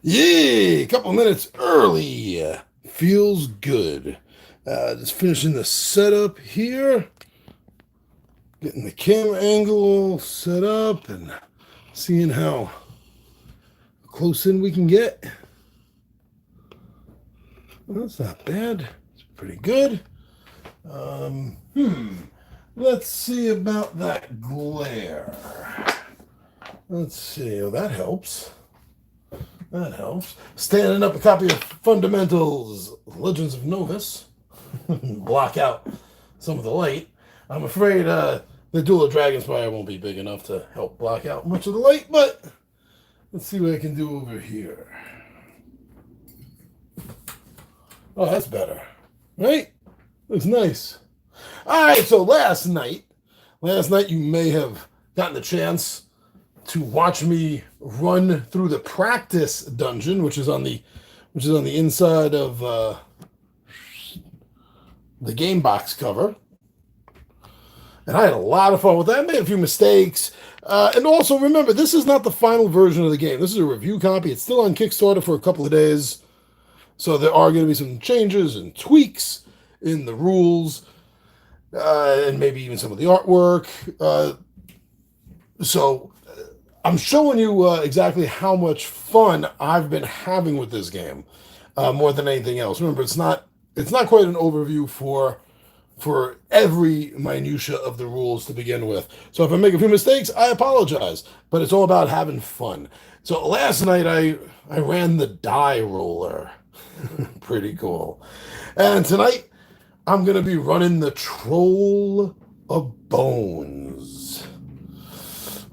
Yay! A couple minutes early. Feels good. Just finishing the setup here. Getting the camera angle set up and seeing how close in we can get. Well, that's not bad. It's pretty good. Um, hmm. Let's see about that glare. Let's see. Oh, that helps. That helps. Standing up a copy of Fundamentals, Legends of Novus. Block out some of the light. I'm afraid the Duel of Dragonspire won't be big enough to help block out much of the light, but let's see what I can do over here. Oh, that's better. Right? Looks nice. All right, so last night you may have gotten the chance to watch me run through the practice dungeon, which is on the inside of the game box cover. And I had a lot of fun with that. I made a few mistakes. And also remember, this is not the final version of the game. This is a review copy. It's still on Kickstarter for a couple of days. So there are going to be some changes and tweaks in the rules, and maybe even some of the artwork. So I'm showing you exactly how much fun I've been having with this game, more than anything else. Remember, it's not quite an overview for every minutia of the rules to begin with. So if I make a few mistakes, I apologize. But it's all about having fun. So last night I ran the die roller. Pretty cool. And tonight I'm going to be running the Troll of Bones.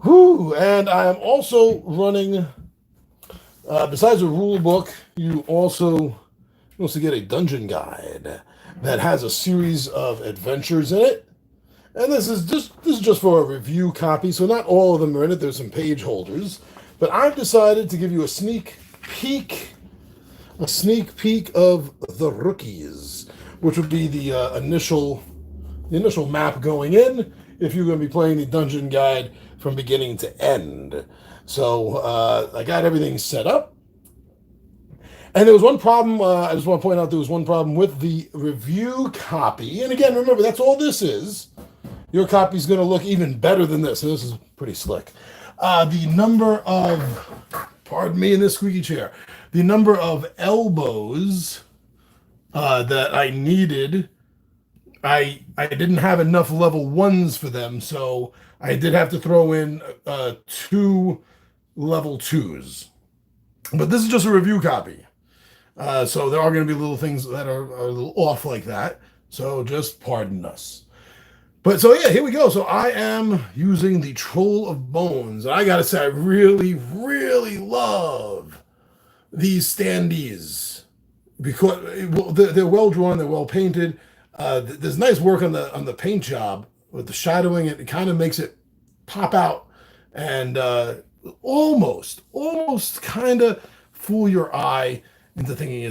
Whew. And I am also running, besides a rule book, you also get a dungeon guide that has a series of adventures in it. And this is just for a review copy, so not all of them are in it. There's some page holders. But I've decided to give you a sneak peek of the rookies, which would be the initial map going in if you're going to be playing the dungeon guide from beginning to end. So I got everything set up. And there was one problem, I just want to point out there was one problem with the review copy. And again, remember, that's all this is. Your copy is going to look even better than this. And this is pretty slick. The number of, pardon me in this squeaky chair, the number of elbows that I needed, I didn't have enough level 1s for them. So I did have to throw in 2 level 2s. But this is just a review copy. So there are going to be little things that are a little off like that. So just pardon us. But so yeah, here we go. So I am using the Troll of Bones. And I got to say, I really, really love these standees because they're well drawn, they're well painted. There's nice work on the paint job with the shadowing. It kind of makes it pop out and almost kind of fool your eye into thinking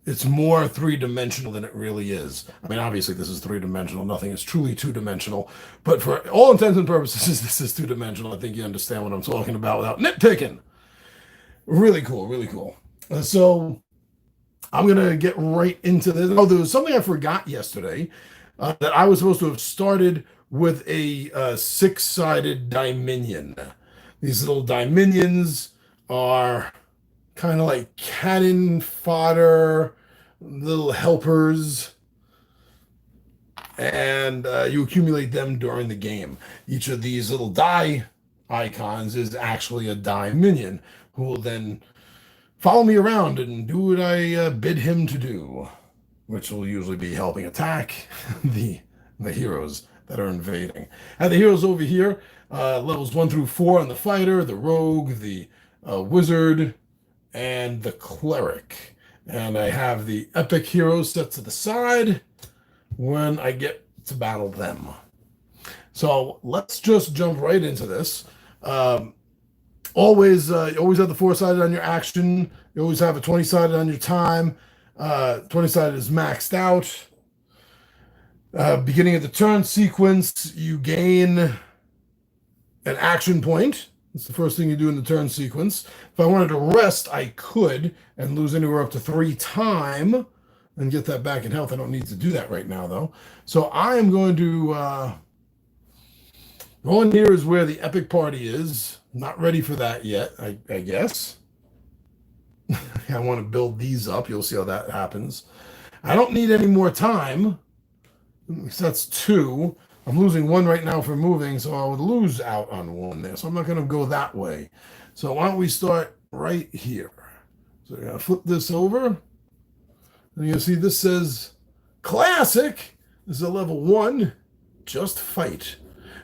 it's more three-dimensional than it really is. I mean, obviously this is three-dimensional. Nothing is truly two-dimensional. But for all intents and purposes, this is two-dimensional. I think you understand what I'm talking about without nitpicking. Really cool, really cool. So I'm going to get right into this. Oh, there was something I forgot yesterday that I was supposed to have started with a six-sided Dominion. These little Dominions are kind of like cannon fodder, little helpers, and you accumulate them during the game. Each of these little die icons is actually a die minion who will then follow me around and do what I bid him to do, which will usually be helping attack the heroes that are invading. And the heroes over here, levels 1 through 4 on the fighter, the rogue, the wizard, and the cleric. And I have the epic heroes set to the side when I get to battle them. So let's just jump right into this. Always have the 4-sided on your action. You always have a 20-sided on your time. 20-sided is maxed out. Beginning of the turn sequence, you gain an action point. It's the first thing you do in the turn sequence. If I wanted to rest, I could and lose anywhere up to 3 time and get that back in health. I don't need to do that right now, though. So I am going to go in here is where the epic party is. Not ready for that yet, I guess. I want to build these up. You'll see how that happens. I don't need any more time. So that's 2. I'm losing 1 right now for moving, so I would lose out on 1 there. So I'm not going to go that way. So why don't we start right here? So we're going to flip this over. And you'll see this says Classic. This is a level 1. Just fight.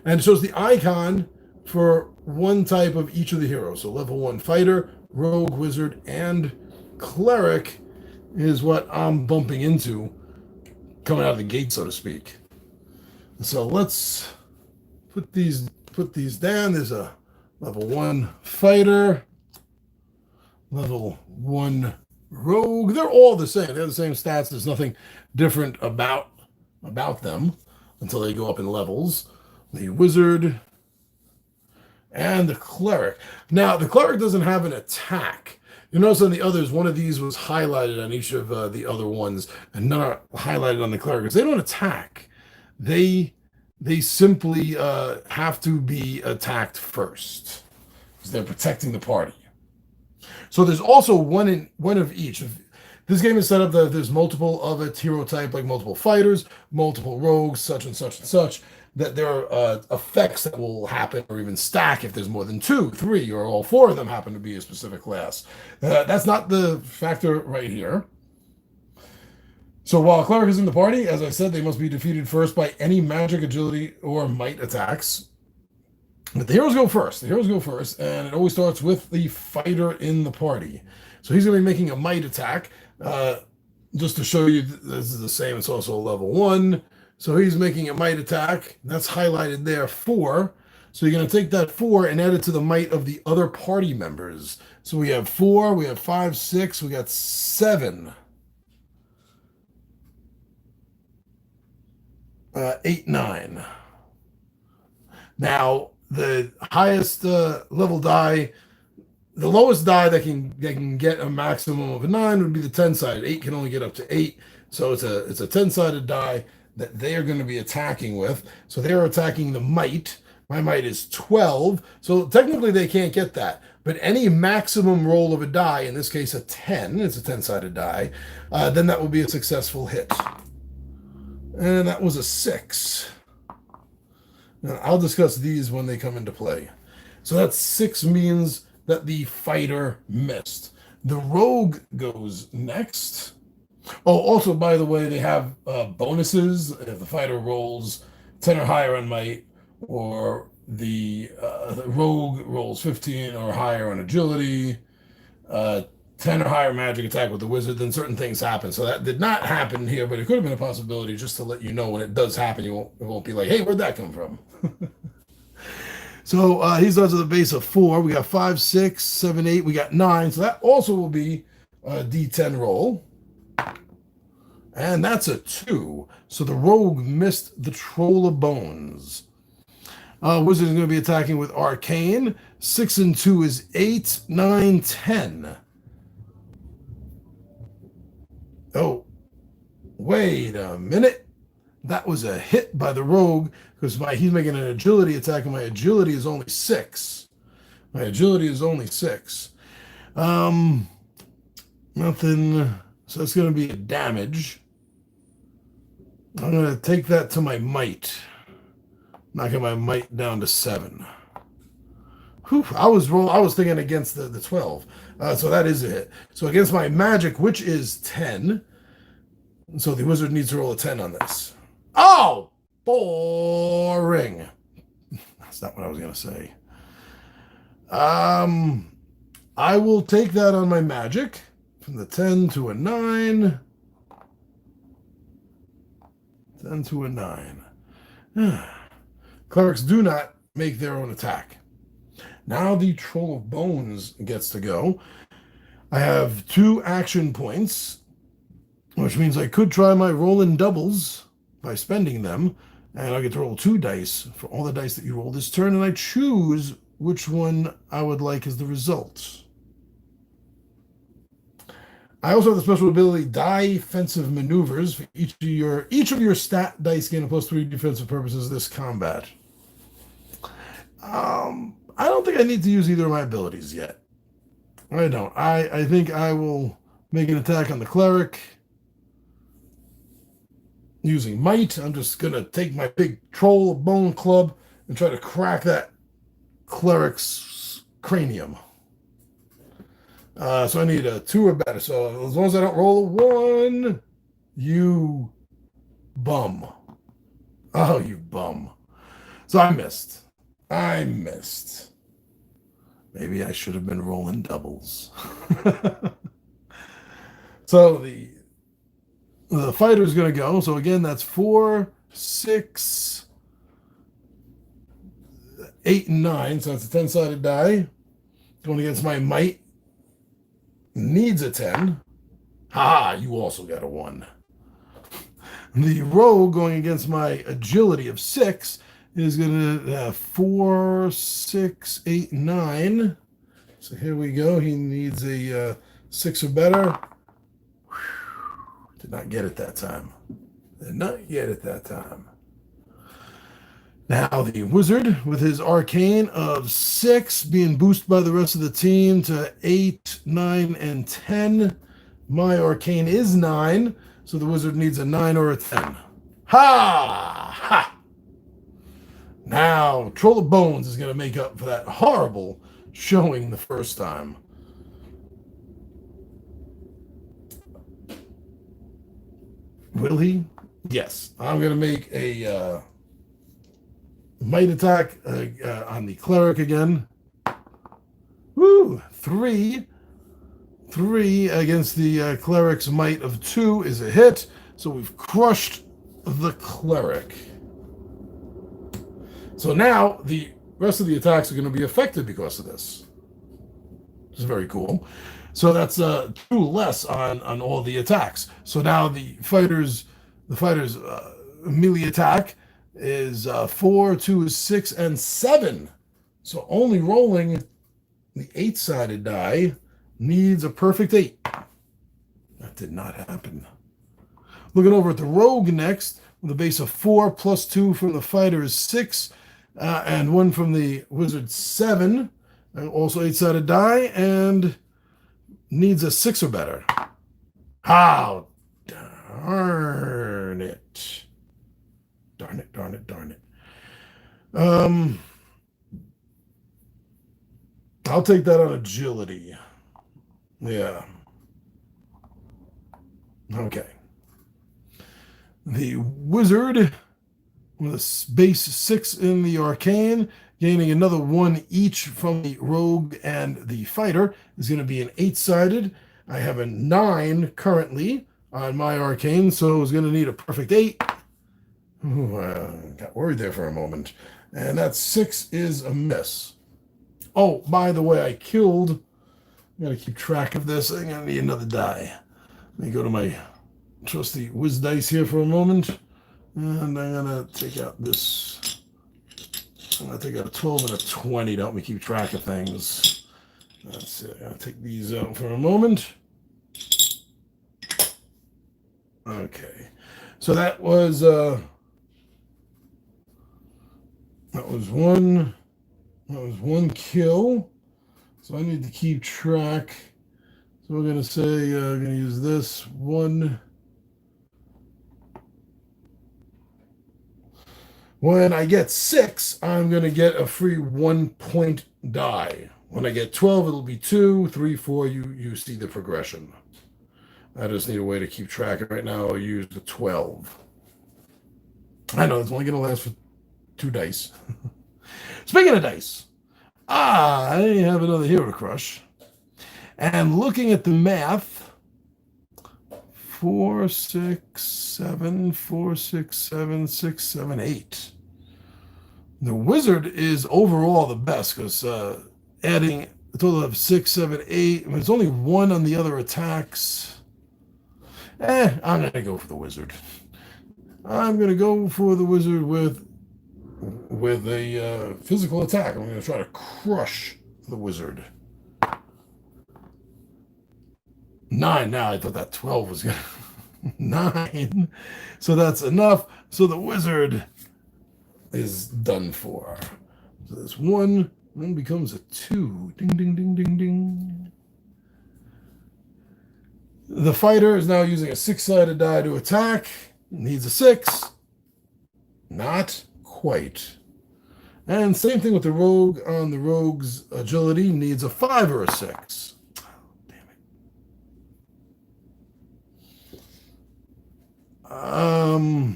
And it shows the icon for one type of each of the heroes. So level 1 Fighter, Rogue, Wizard, and Cleric is what I'm bumping into coming out of the gate, so to speak. So let's put these down. There's a level 1 Fighter, level 1 Rogue. They're all the same. They're the same stats. There's nothing different about them until they go up in levels. The Wizard and the Cleric. Now, the Cleric doesn't have an attack. You notice on the others, one of these was highlighted on each of the other ones, and none are highlighted on the Cleric. They don't attack. They simply have to be attacked first because they're protecting the party. So there's also one of each. This game is set up that there's multiple of a hero type, like multiple fighters, multiple rogues, such and such and such, that there are effects that will happen or even stack if there's more than 2, 3, or all 4 of them happen to be a specific class. That's not the factor right here. So while Cleric is in the party, as I said, they must be defeated first by any magic, agility, or might attacks. But the heroes go first. And it always starts with the fighter in the party. So he's going to be making a might attack. Just to show you, this is the same. It's also a level 1. So he's making a might attack. That's highlighted there, 4. So you're going to take that 4 and add it to the might of the other party members. So we have 4, we have 5, 6, we got 7. 8, 9. Now, the highest level die, the lowest die that can get a maximum of a 9 would be the 10-sided. 8 can only get up to 8. So it's a 10-sided die that they are going to be attacking with. So they're attacking the might. My might is 12. So technically they can't get that. But any maximum roll of a die, in this case a 10, it's a 10-sided die, then that will be a successful hit. And that was a 6. Now, I'll discuss these when they come into play. So that 6 means that the fighter missed. The rogue goes next. Oh, also, by the way, they have bonuses if the fighter rolls 10 or higher on might, or the rogue rolls 15 or higher on agility, 10 or higher magic attack with the wizard, then certain things happen. So that did not happen here, but it could have been a possibility, just to let you know when it does happen. It won't be like, hey, where'd that come from? So he starts with a base of 4. We got 5, 6, 7, 8. We got 9. So that also will be a D10 roll. And that's a 2. So the rogue missed the Troll of Bones. Wizard is going to be attacking with Arcane. 6 and 2 is 8, 9, 10. Oh, wait a minute. That was a hit by the rogue because he's making an agility attack, and my agility is only 6. My agility is only 6. Nothing. So it's going to be a damage. I'm going to take that to my might. Knocking my might down to 7. Whew, I was thinking against the 12. So that is a hit. So against my magic, which is 10. So the wizard needs to roll a 10 on this. Oh! Boring. That's not what I was going to say. I will take that on my magic. From the 10 to a 9. 10 to a 9. Clerics do not make their own attack. Now the Troll of Bones gets to go. I have 2 action points, which means I could try my roll in doubles by spending them, and I get to roll 2 dice for all the dice that you roll this turn, and I choose which one I would like as the result. I also have the special ability Defensive Maneuvers. For each of your stat dice gain a +3 defensive purposes this combat. I don't think I need to use either of my abilities yet. I don't. I think I will make an attack on the cleric using might. I'm just gonna take my big troll bone club and try to crack that cleric's cranium. So I need a 2 or better. So as long as I don't roll a 1, you bum. Oh, you bum. So I missed. Maybe I should have been rolling doubles. So the fighter's going to go. So again, that's 4, 6, 8, and 9. So that's a 10-sided die. Going against my might. Needs a 10. Ha! You also got a 1. The rogue going against my agility of 6 is going to have 4, 6, 8, 9. So here we go. He needs a 6 or better. Did not get it that time. Now the wizard with his arcane of 6 being boosted by the rest of the team to 8, 9, and 10. My arcane is 9, so the wizard needs a 9 or a 10. Ha! Ha! Now, Troll of Bones is going to make up for that horrible showing the first time. Will he? Yes. I'm going to make a might attack on the cleric again. Woo! 3. 3 against the cleric's might of 2 is a hit. So we've crushed the cleric. So now the rest of the attacks are going to be affected because of this. Which is very cool. So that's 2 less on all the attacks. So now the fighter's melee attack is 4, 2, 6, and 7. So only rolling the 8-sided die needs a perfect 8. That did not happen. Looking over at the rogue next, with a base of 4 plus 2 from the fighter is 6, and 1 from the wizard 7. Also 8-sided die, and needs a 6 or better. How darn it. Darn it. I'll take that on agility. Yeah. Okay. The wizard with a base 6 in the arcane, gaining another 1 each from the rogue and the fighter, is going to be an 8-sided. I have a 9 currently on my arcane, so it's going to need a perfect 8. Ooh, got worried there for a moment. And that 6 is a miss. Oh, by the way, I'm going to keep track of this. I'm going to need another die. Let me go to my trusty whiz dice here for a moment. And I'm going to take out this. I'm going to take out a 12 and a 20 to help me keep track of things. That's it. I'll take these out for a moment. Okay. So that was one kill. So I need to keep track. So we're going to say, I'm going to use this 1. When I get 6, I'm going to get a free 1-point die. When I get 12, it'll be 2, 3, 4. You see the progression. I just need a way to keep track. Right now, I'll use the 12. I know it's only going to last for 2 dice. Speaking of dice, I have another hero crush. And looking at the math, 4, 6, 7, 4, 6, 7, 6, 7, 8. The wizard is overall the best because adding a total of 6, 7, 8. There's only 1 on the other attacks. I'm going to go for the wizard. I'm going to go for the wizard with with a physical attack. I'm going to try to crush the wizard. 9 now. I thought that 12 was going to... 9. So that's enough. So the wizard is done for. So this 1 then becomes a 2. Ding, ding, ding, ding, ding. The fighter is now using a 6-sided die to attack. Needs a 6. Not quite. And same thing with the rogue. On the rogue's agility, needs a 5 or a 6. Oh, damn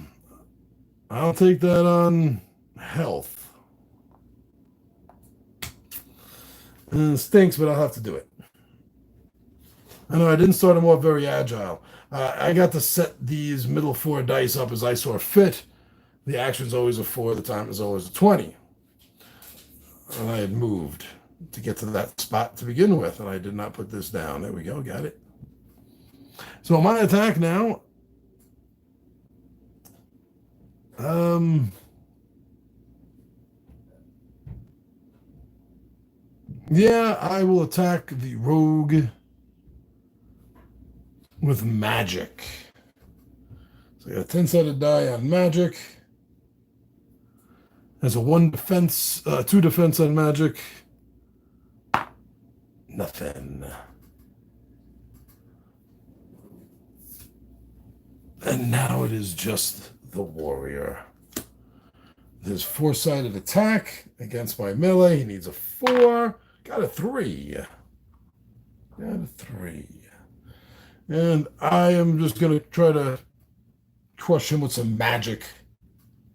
it. I'll take that on health. And it stinks, but I'll have to do it. I know I didn't start him off very agile. I got to set these middle 4 dice up as I saw fit. The action's always a 4, the time is always a 20. And I had moved to get to that spot to begin with, and I did not put this down. There we go, got it. So my attack now, yeah, I will attack the rogue with magic. So I got a 10-sided die on magic. There's a 1 defense, 2 defense on magic. Nothing. And now it is just the warrior. There's 4-sided attack against my melee. He needs a 4. Got a 3. Got a 3. And I am just going to try to crush him with some magic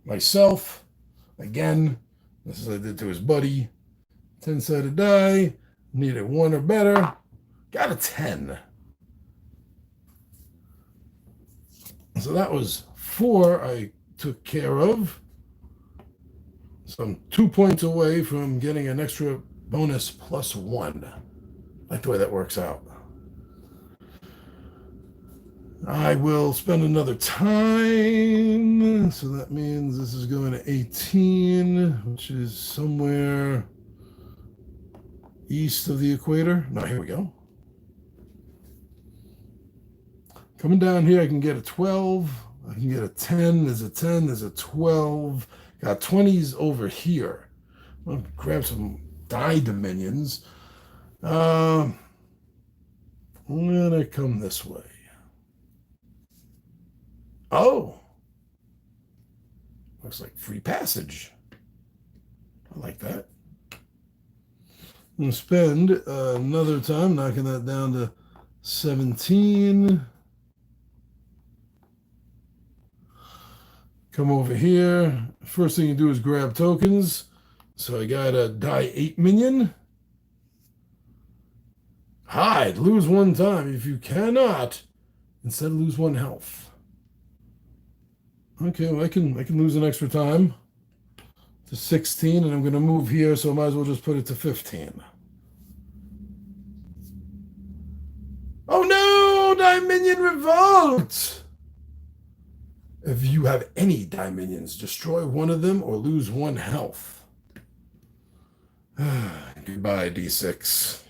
myself. Again, this is what I did to his buddy. 10-sided die. Needed 1 or better. Got a 10. So that was 4 I took care of. So I'm 2 points away from getting an extra bonus +1. I like the way that works out. I will spend another time. So that means this is going to 18, which is somewhere east of the equator. No, here we go. Coming down here, I can get a 12. I can get a 10. There's a 10. There's a 12. Got 20s over here. I'll grab some die dominions. I'm going to come this way. Oh. Looks like free passage. I like that. I'm going to spend another time knocking that down to 17. Come over here. First thing you do is grab tokens. So I got a die 8 minion. Hide. Lose 1 time. If you cannot, instead lose 1 health. Okay, well, I can lose an extra time to 16, and I'm going to move here, so I might as well just put it to 15. Oh no! Dominion Revolt! If you have any Dominions, destroy 1 of them or lose 1 health. Goodbye, D6.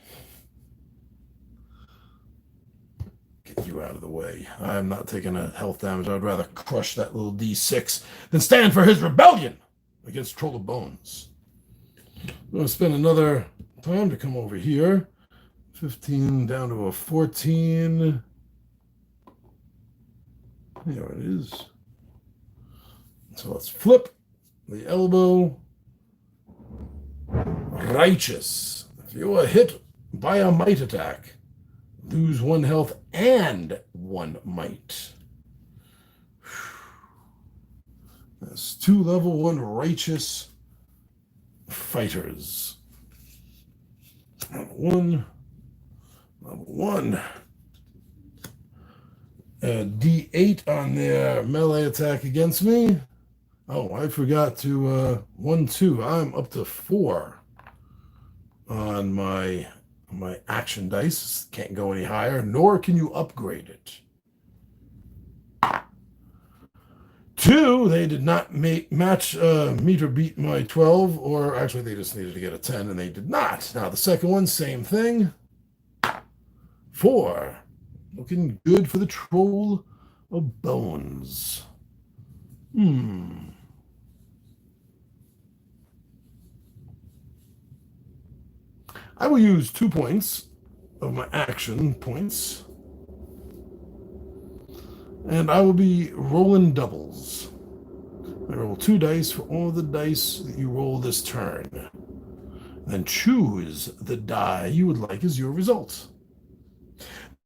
Get you out of the way. I'm not taking a health damage. I'd rather crush that little D6 than stand for his rebellion against Troll of Bones. I'm going to spend another time to come over here. 15 down to a 14. There it is. So let's flip the elbow. Righteous. If you are hit by a might attack, lose 1 health and 1 might. That's 2 level 1 righteous fighters. Level 1. Level 1. D8 on their melee attack against me. Oh, I forgot to 1, 2. I'm up to 4 on my action dice. Can't go any higher, nor can you upgrade it. 2, they did not match meet or beat my 12, or actually they just needed to get a 10, and they did not. Now the second one, same thing. 4. Looking good for the Troll of Bones. I will use 2 points of my action points, and I will be rolling doubles. I roll 2 dice for all the dice that you roll this turn. Then choose the die you would like as your result.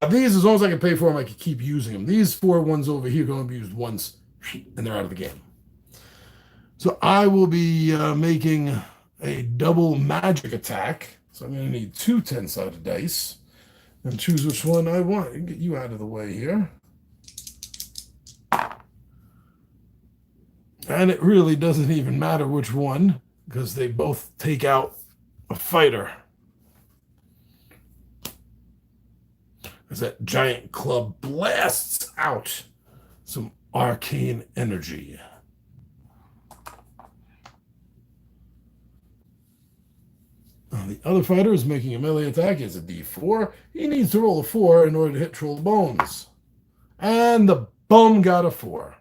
Now these, as long as I can pay for them, I can keep using them. These 4 ones over here are going to be used once, and they're out of the game. So I will be making a double magic attack. So I'm going to need 2 10-sided dice and choose which one I want. Get you out of the way here. And it really doesn't even matter which one, because they both take out a fighter. As that giant club blasts out some arcane energy. The other fighter is making a melee attack. He has a D4. He needs to roll a 4 in order to hit Troll Bones. And the bum got a 4.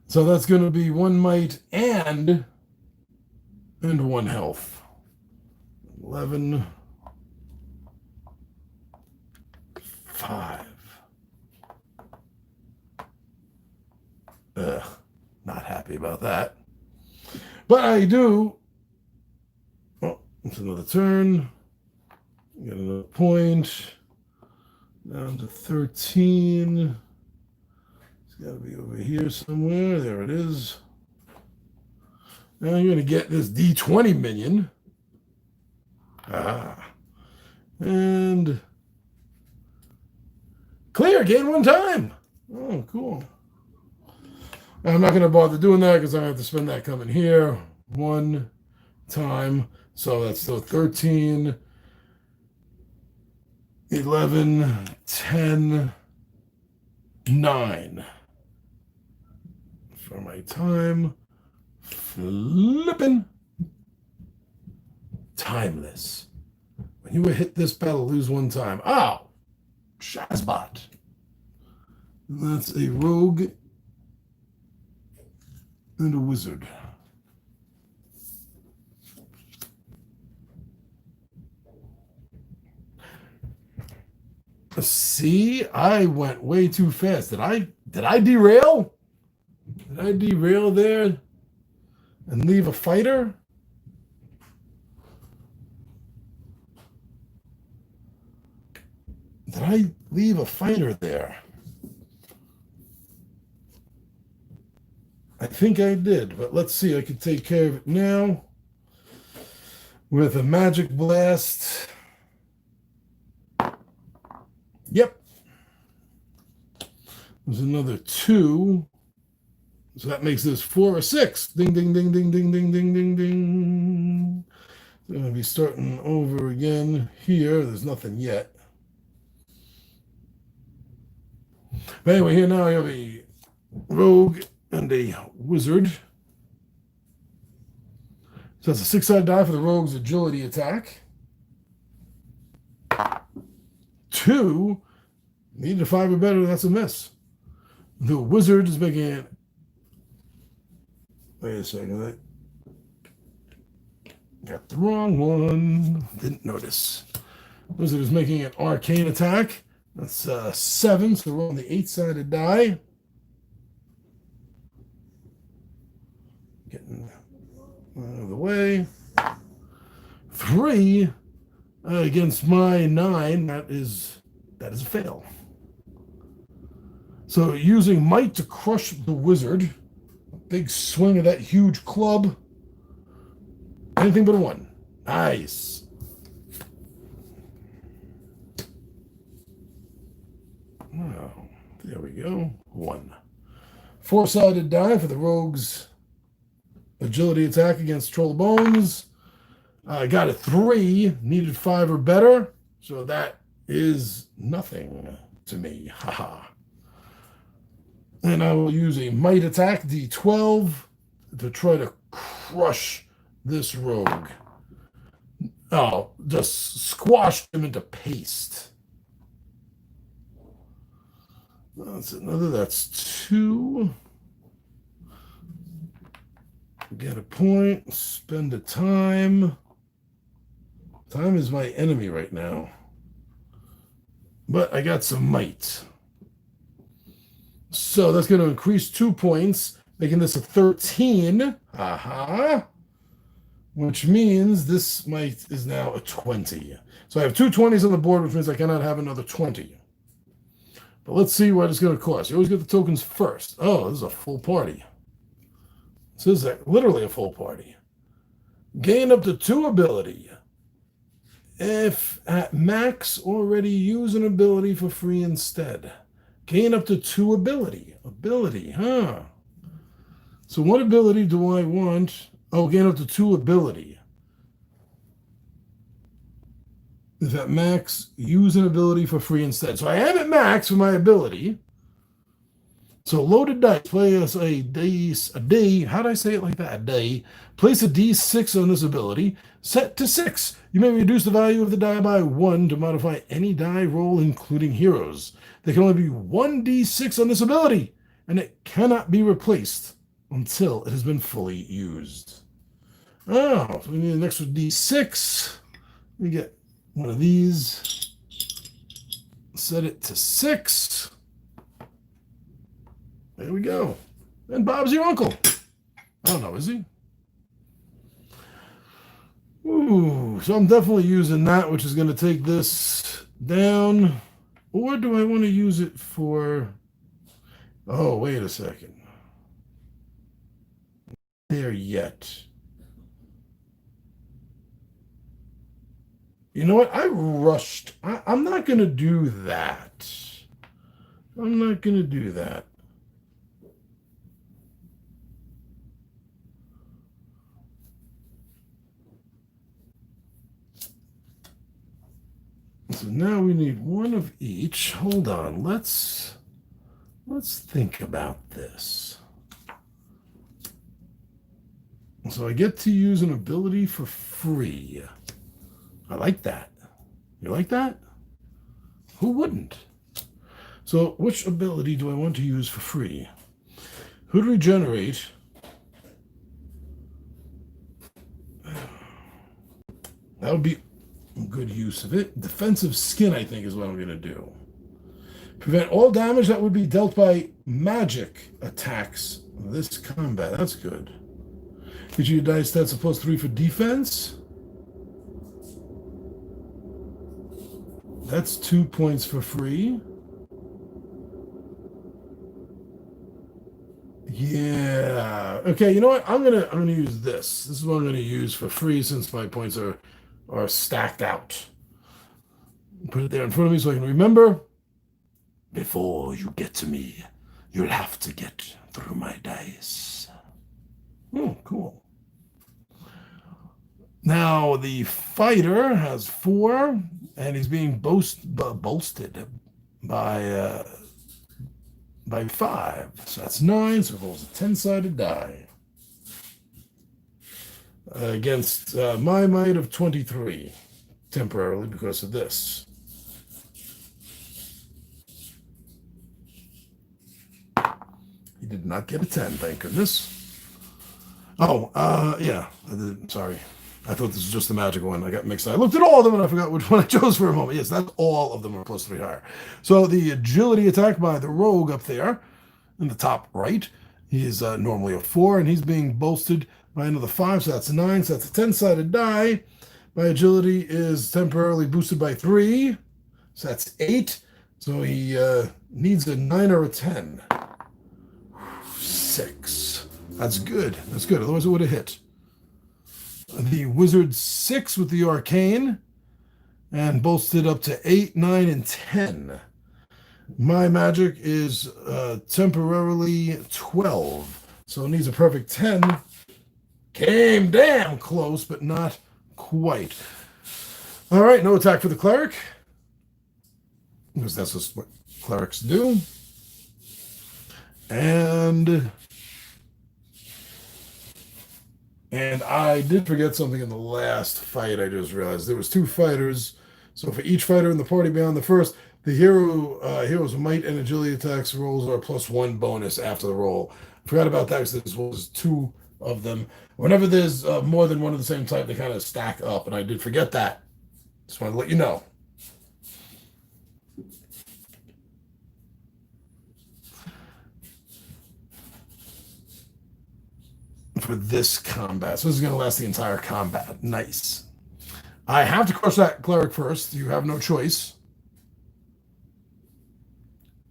So that's going to be 1 might and 1 health. 11, 5. Not happy about that. But I do. Oh, it's another turn. Get another point. Down to 13. It's got to be over here somewhere. There it is. Now you're going to get this D20 minion. And clear, gain 1 time. Oh, cool. I'm not going to bother doing that because I have to spend that coming here 1 time. So that's still 13, 11, 10, 9. For my time. Flipping. Timeless. When you hit this battle, lose 1 time. Oh! Shazbot. That's a rogue and a wizard. See, I went way too fast. Did I derail? Did I derail there and leave a fighter? Did I leave a fighter there? I think I did, but let's see. I can take care of it now with a magic blast. Yep. There's another 2. So that makes this 4 or 6. Ding, ding, ding, ding, ding, ding, ding, ding, ding. So I'm going to be starting over again here. There's nothing yet. But anyway, here now I have a rogue and a wizard. So that's a 6-sided die for the rogue's agility attack. 2, needed a 5 or better, that's a miss. The wizard is making it. Wait a second, I got the wrong one. Didn't notice. Wizard is making an arcane attack. That's 7, so we're on the 8-sided die. Getting out of the way. 3 against my 9. That is a fail. So using might to crush the wizard. A big swing of that huge club. Anything but a 1. Nice. Oh, there we go. 1. 4-sided die for the rogue's agility attack against Troll Bones. I got a 3, needed 5 or better, so that is nothing to me. Haha. And I will use a might attack, D12, to try to crush this rogue. Oh, just squash him into paste. That's another, that's 2. Get a point, spend a time. Time is my enemy right now. But I got some might. So that's going to increase 2 points, making this a 13. Aha. Which means this might is now a 20. So I have 2 20s on the board, which means I cannot have another 20. But let's see what it's going to cost. You always get the tokens first. Oh, this is a full party. This is literally a full party. Gain up to 2 ability. If at max, already use an ability for free instead. Gain up to 2 ability. Ability, huh? So what ability do I want? Oh, gain up to 2 ability. If at max, use an ability for free instead. So I have it max for my ability. So loaded dice, place a D, how do I say it like that? A D. Place a D6 on this ability, set to 6. You may reduce the value of the die by 1 to modify any die roll, including heroes. There can only be 1 D6 on this ability, and it cannot be replaced until it has been fully used. Oh, so we need an extra D6. Let me get one of these. Set it to 6. There we go. And Bob's your uncle. I don't know, is he? Ooh, so I'm definitely using that, which is going to take this down. Or do I want to use it for... Oh, wait a second. There yet. You know what? I rushed. I'm not going to do that. I'm not going to do that. So now we need 1 of each. Hold on. Let's think about this. So I get to use an ability for free. I like that. You like that? Who wouldn't? So which ability do I want to use for free? Who'd regenerate? That would be good use of it. Defensive skin, I think, is what I'm going to do. Prevent all damage that would be dealt by magic attacks this combat. That's good. Get you dice stats of +3 for defense. That's 2 points for free. Yeah. Okay, you know what? I'm gonna use this. This is what I'm gonna use for free since my points are stacked out. Put it there in front of me so I can remember. Before you get to me, you'll have to get through my dice. Oh, cool. Now the fighter has 4, and he's being bolstered by 5. So that's 9. So it rolls a 10-sided die against my might of 23 temporarily because of this. He did not get a 10, thank goodness. Oh, yeah. Sorry. I thought this was just the magic one. I got mixed up. I looked at all of them and I forgot which one I chose for a moment. Yes, that's all of them are +3 higher. So the agility attack by the rogue up there in the top right, he is normally a 4, and he's being bolstered by another 5, so that's 9. So that's a 10-sided die. My agility is temporarily boosted by 3, so that's 8. So he needs a 9 or a 10. 6. That's good. That's good. Otherwise it would have hit. The wizard 6 with the arcane, and bolstered up to 8, 9, and 10. My magic is temporarily 12, so it needs a perfect 10. Came damn close, but not quite. All right, no attack for the cleric, because that's just what clerics do. And I did forget something in the last fight. I just realized there was two fighters. So for each fighter in the party beyond the first, the hero's might and agility attacks rolls are +1 bonus after the roll. Forgot about that because there was two of them. Whenever there's more than one of the same type, they kind of stack up, and I did forget that. Just wanted to let you know. For this combat. So this is going to last the entire combat. Nice. I have to crush that cleric first. You have no choice.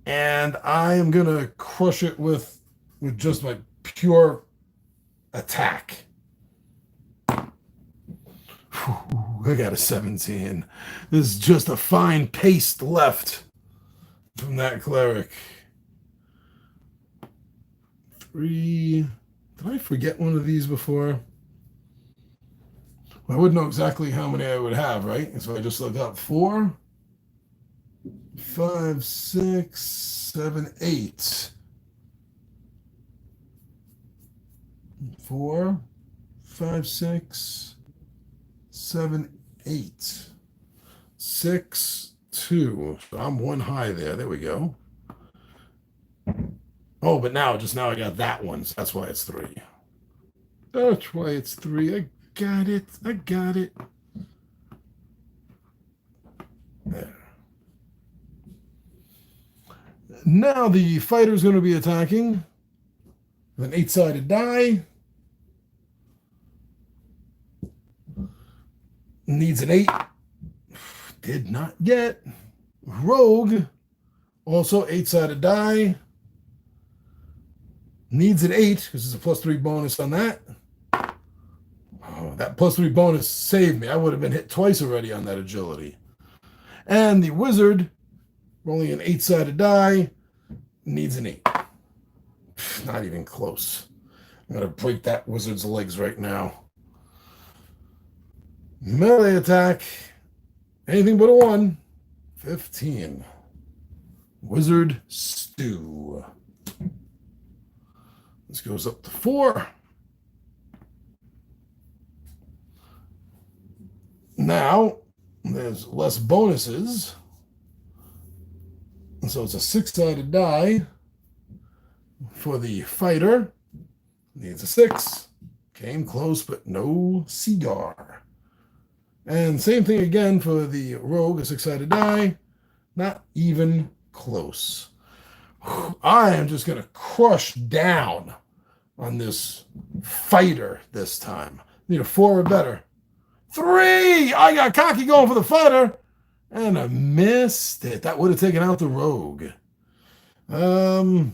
And I am going to crush it with just my pure attack. I got a 17. There's just a fine paste left from that cleric. 3. Did I forget one of these before? I would know exactly how many I would have, right? So I just look up 4, 5, 6, 7, 8. 4, 5, 6, 7, 8. 6, 2. So I'm one high there. There we go. Oh, but now I got that one. So that's why it's 3. That's why it's 3. I got it. I got it. There. Now the fighter is going to be attacking with an 8-sided die. Needs an 8. Did not get. Rogue, also 8-sided die. Needs an 8 because it's a +3 bonus on that. Oh, that +3 bonus saved me. I would have been hit twice already on that agility. And the wizard, rolling an 8-sided die, needs an 8. Not even close. I'm going to break that wizard's legs right now. Melee attack, anything but a 1. 15. Wizard stew. This goes up to 4. Now, there's less bonuses. And so it's a 6-sided die for the fighter. Needs a 6. Came close, but no cigar. And same thing again for the rogue, a 6-sided die. Not even close. I am just going to crush down on this fighter this time. Need a 4 or better. 3! I got cocky going for the fighter, and I missed it. That would have taken out the rogue. 3.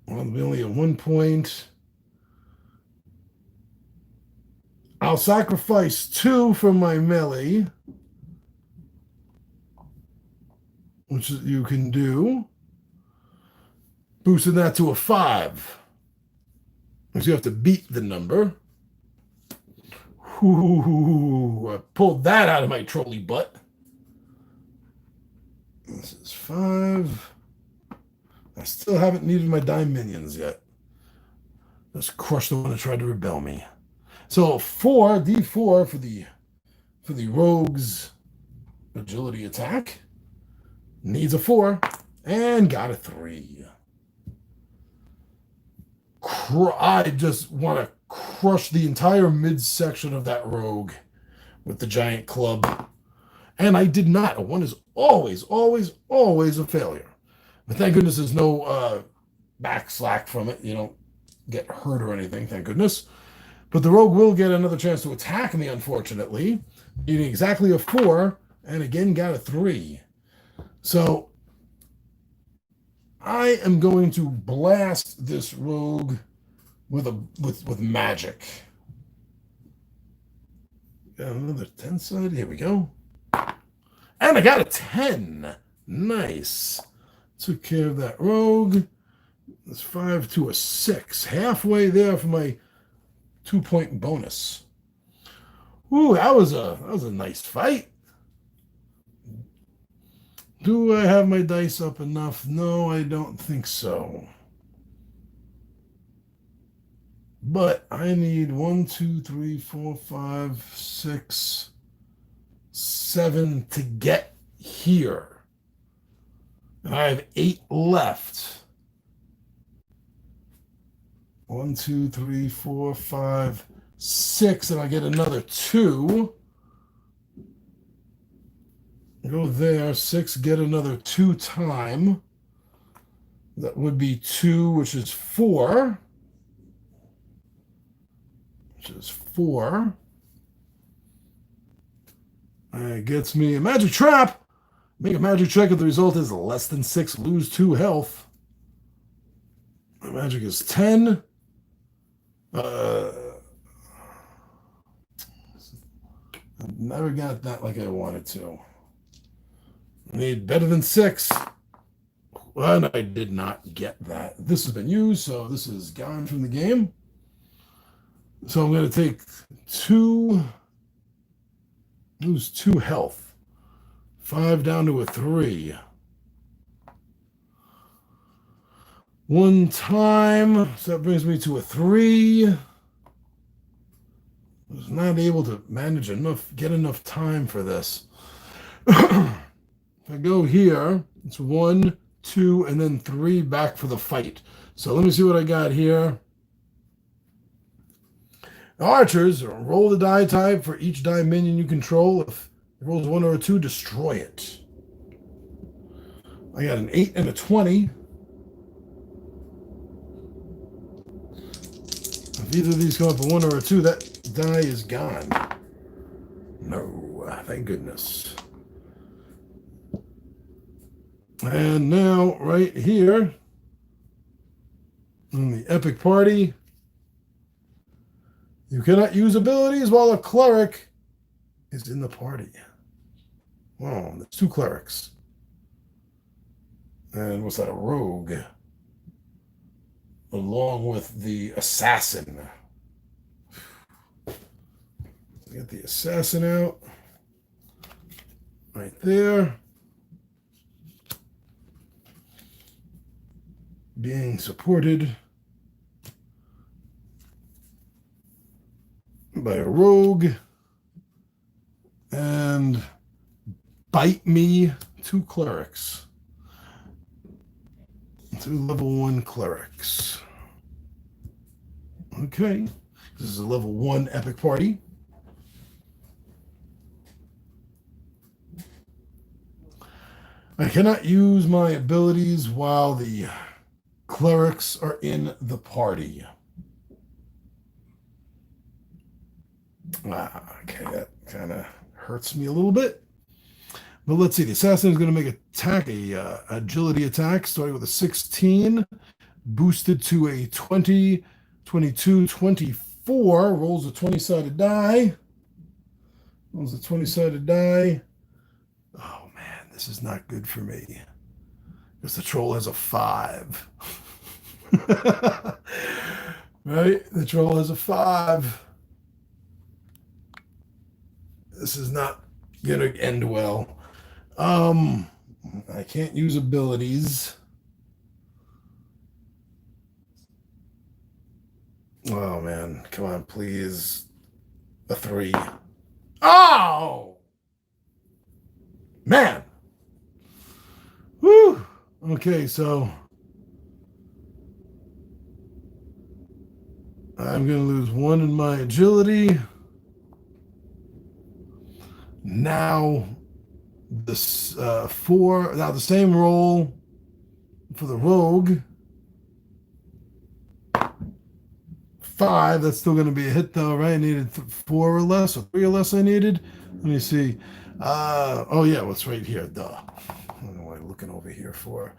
Well, only at 1 point. I'll sacrifice 2 from my melee, which you can do. Boosting that to a 5. Because you have to beat the number. Ooh, I pulled that out of my trolley butt. This is 5. I still haven't needed my dime minions yet. Just crush the one that tried to rebel me. So 4, D4 for the rogue's agility attack. Needs a 4 and got a 3. I just want to crush the entire midsection of that rogue with the giant club. And I did not. A 1 is always, always, always a failure. But thank goodness there's no back slack from it. You don't get hurt or anything, thank goodness. But the rogue will get another chance to attack me, unfortunately. Needing exactly a 4, and again got a 3. So I am going to blast this rogue with magic. Got another 10 side. Here we go. And I got a 10. Nice. Took care of that rogue. That's 5 to a 6. Halfway there for my 2-point bonus. Ooh, that was a nice fight. Do I have my dice up enough? No, I don't think so. But I need 1, 2, 3, 4, 5, 6, 7 to get here. And I have 8 left. 1, 2, 3, 4, 5, 6, and I get another 2. Go there, 6, get another 2 time. That would be 2, which is 4. Which is 4. And it gets me a magic trap. Make a magic check if the result is less than 6, lose 2 health. My magic is 10. I've never got that like I wanted to. I need better than 6. And I did not get that. This has been used, so this is gone from the game. So I'm going to take 2, lose 2 health. 5 down to a 3. 1 time, so that brings me to a 3. I was not able to manage get enough time for this. If I go here, it's 1, 2, and then 3 back for the fight. So let me see what I got here. Archers, roll the die type for each die minion you control. If it rolls 1 or a 2, destroy it. I got an 8 and a 20. If either of these come up a 1 or a 2, that die is gone. No, thank goodness. And now, right here, in the epic party, you cannot use abilities while a cleric is in the party. Wow, there's 2 clerics. And what's that, a rogue? Along with the assassin. Get the assassin out. Right there. Being supported by a rogue. And bite me 2 clerics. 2 level 1 clerics. Okay. This is a level 1 epic party. I cannot use my abilities while the clerics are in the party. Okay, that kind of hurts me a little bit. But let's see. The assassin is going to make a agility attack, starting with a 16, boosted to a 20, 22, 24. Rolls a 20-sided die. Rolls a 20-sided die. Oh, man, this is not good for me. Because the troll has a 5. Right? The troll has a 5. This is not going to end well. I can't use abilities. Oh, man. Come on, please. A 3. Oh! Man! Whew! Okay, so I'm going to lose 1 in my agility. Now, this 4. Now, the same roll for the rogue. 5. That's still going to be a hit, though, right? I needed 4 or less, or 3 or less I needed. Let me see. Oh, yeah, what's right here? Duh. I don't know what I'm looking over here for.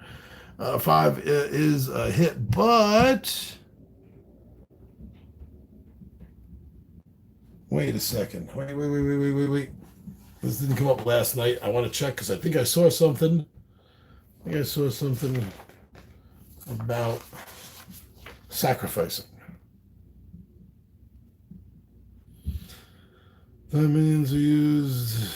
5 is a hit, but wait a second. Wait. This didn't come up last night. I want to check because I think I saw something. About sacrificing. Minions are used.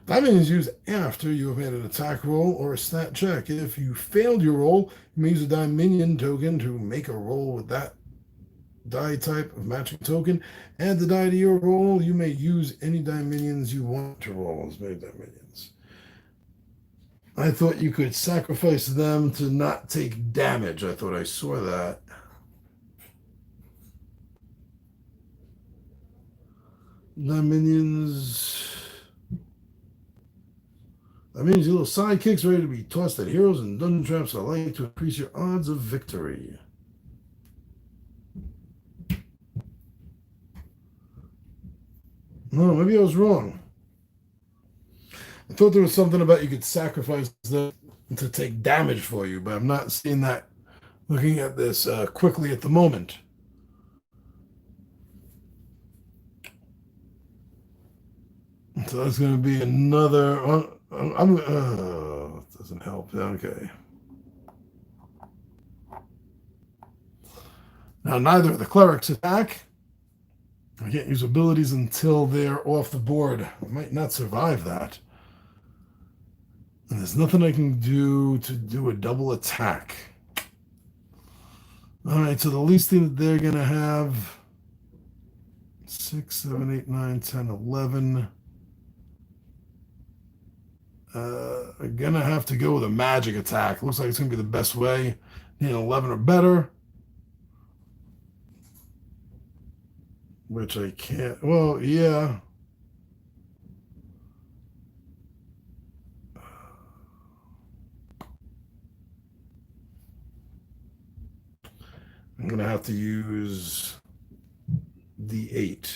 Diamond is used after you have made an attack roll or a stat check. If you failed your roll, you may use a Dominion token to make a roll with that die type of matching token. Add the die to your roll. You may use any Dominions you want to roll as many Dominions. I thought you could sacrifice them to not take damage. I thought I saw that. Dominions. That means your little sidekicks ready to be tossed at heroes and dungeon traps alike to increase your odds of victory. No, maybe I was wrong. I thought there was something about you could sacrifice them to take damage for you, but I'm not seeing that looking at this quickly at the moment. So that's going to be another... it doesn't help. Okay. Now, neither of the clerics attack. I can't use abilities until they're off the board. I might not survive that. And there's nothing I can do to do a double attack. All right, so the least thing that they're going to have... 6, 7, 8, 9, 10, 11... I'm going to have to go with a magic attack. Looks like it's going to be the best way. Need an 11 or better. Which I can't. Well, yeah. I'm going to have to use the 8.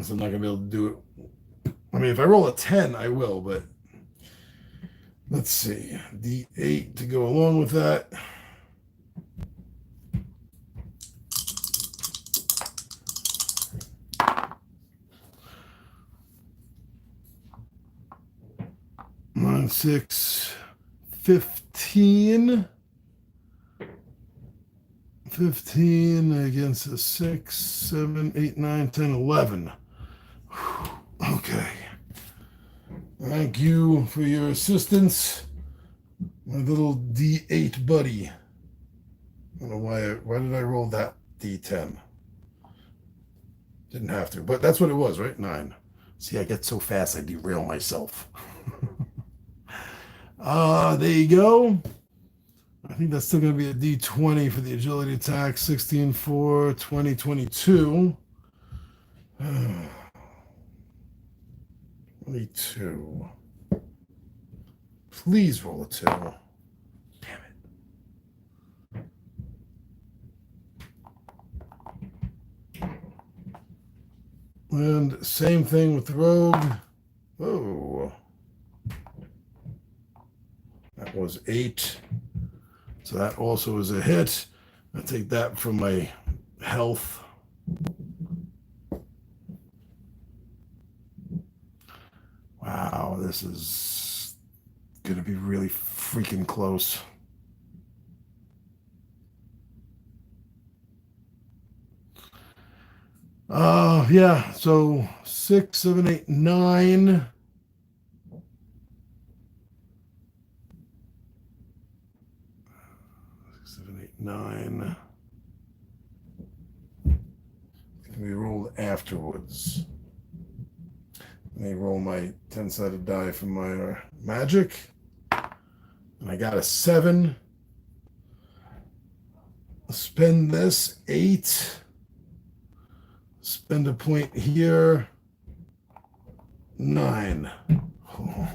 So I'm not going to be able to do it. I mean, if I roll a 10, I will, but let's see. The 8 to go along with that. Nine, 6, 15. 15 against a 6, 7, 8, 9, 10, 11. Okay. Thank you for your assistance, my little D8 buddy. I don't know why did I roll that D10? Didn't have to, but that's what it was, right? 9. See, I get so fast I derail myself. There you go. I think that's still going to be a D20 for the agility attack. 16, 4, 20, 22. 22. Please roll a 2. Damn it. And same thing with the rogue. Oh. That was 8. So that also is a hit. I take that from my health. Wow, this is going to be really freaking close. Yeah, so 6, 7, 8, 9. 6, 7, 8, 9. Can be rolled afterwards. Let me roll my 10-sided die for my magic. And I got a 7. Spend this 8. Spend a point here. 9. Oh.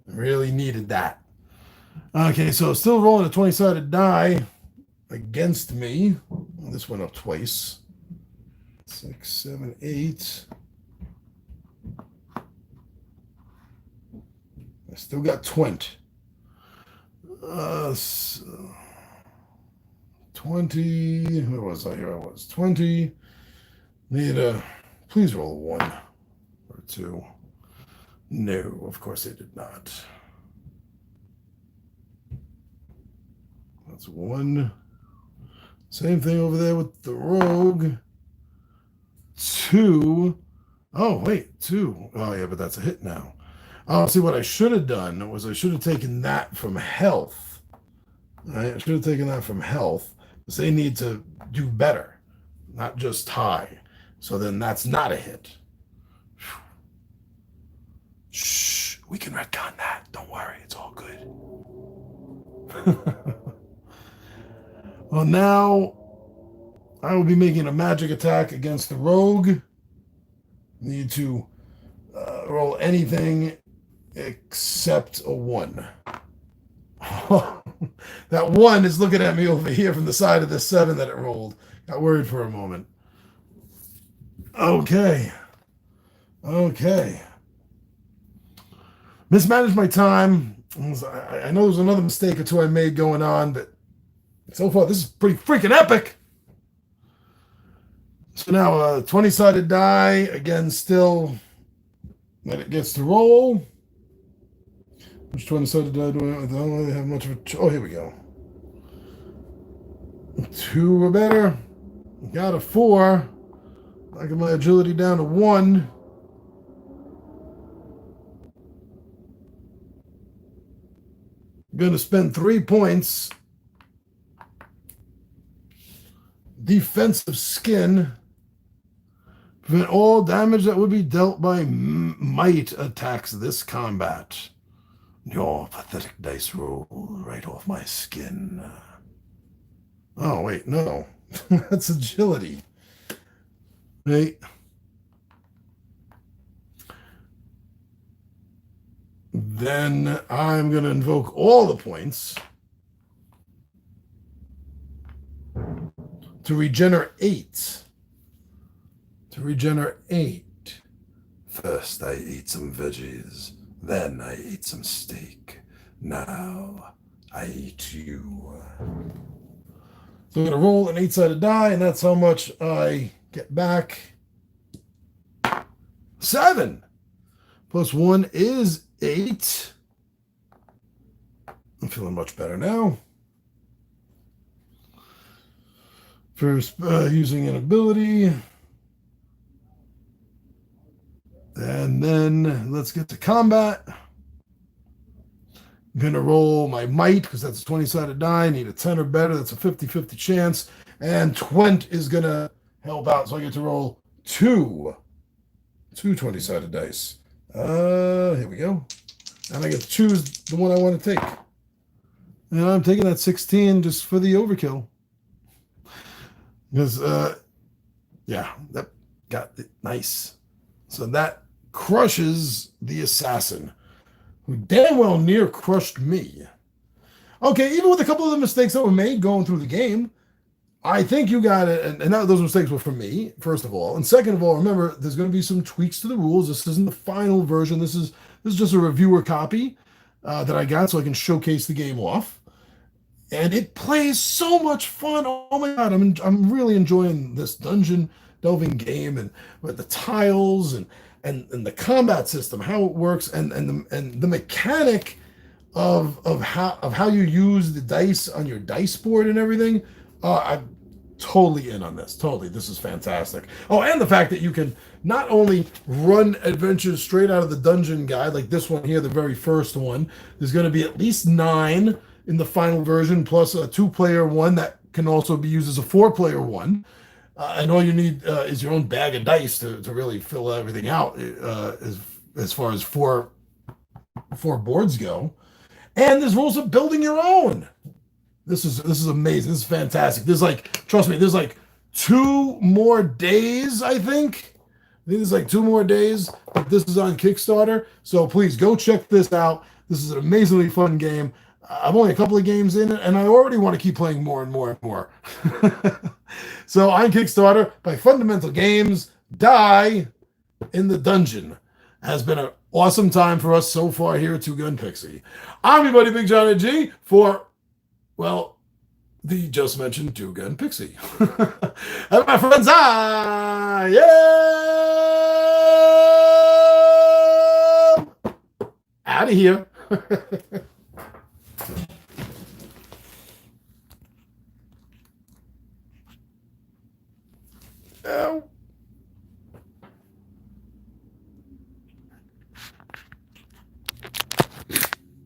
Really needed that. Okay, so still rolling a 20-sided die against me. This went up twice. 6, 7, 8. I still got 20. 20. Where was I? Here I was. 20. Need a. Please roll a 1 or 2. No, of course they did not. That's 1. Same thing over there with the rogue. 2. Oh, wait, 2. Oh, yeah, but that's a hit now. Oh, see, what I should have done was I should have taken that from health. Right? I should have taken that from health because they need to do better, not just high. So then that's not a hit. Shh, we can retcon that. Don't worry, it's all good. Well, now I will be making a magic attack against the rogue. Need to roll anything except a 1. That 1 is looking at me over here from the side of the 7 that it rolled. Got worried for a moment. Okay. Mismanaged my time. I know there's another mistake or two I made going on, but so far this is pretty freaking epic. So now a 20-sided die, again, still when it gets to roll. Which 20-sided die do I don't really have much of a... Oh, here we go. 2 or better. Got a 4. I get my agility down to 1. I'm going to spend 3 points. Defensive skin. Prevent all damage that would be dealt by might attacks this combat. Your pathetic dice roll right off my skin. Oh, wait, no. That's agility. Right? Then I'm going to invoke all the points to regenerate. First, I eat some veggies. Then I eat some steak. Now I eat you. So I'm going to roll an 8-sided die, and that's how much I get back. 7 plus 1 is 8. I'm feeling much better now. First, using an ability. And then let's get to combat. I'm going to roll my might because that's a 20-sided die. I need a 10 or better. That's a 50-50 chance. And Twent is going to help out. So I get to roll 2 20-sided dice. Here we go. And I get to choose the one I want to take. And I'm taking that 16 just for the overkill. Because, yeah, that got it nice. So that crushes the assassin, who damn well near crushed me. Okay, even with a couple of the mistakes that were made going through the game, I think you got it. And those mistakes were from me, first of all. And second of all, remember, there's going to be some tweaks to the rules. This isn't the final version. This is just a reviewer copy that I got so I can showcase the game off. And it plays so much fun. Oh my God, I'm really enjoying this dungeon delving game, and with the tiles and the combat system, how it works, and the mechanic of how you use the dice on your dice board and everything. I'm totally in on this. Totally, this is fantastic. Oh, and the fact that you can not only run adventures straight out of the dungeon guide, like this one here, the very first one. There's going to be at least 9 in the final version, plus a 2-player one that can also be used as a 4-player one. And all you need is your own bag of dice to really fill everything out as far as four boards go. And there's rules of building your own. This is amazing. This is fantastic. There's trust me, there's 2 more days, I think. There's 2 more days. But this is on Kickstarter. So please go check this out. This is an amazingly fun game. I'm only a couple of games in it, and I already want to keep playing more and more and more. So on Kickstarter by Fundamental Games, Die in the Dungeon has been an awesome time for us so far here at Two Gun Pixie. I'm your buddy Big Johnny G for, well, the just mentioned Two Gun Pixie. And my friends, I am out of here. now.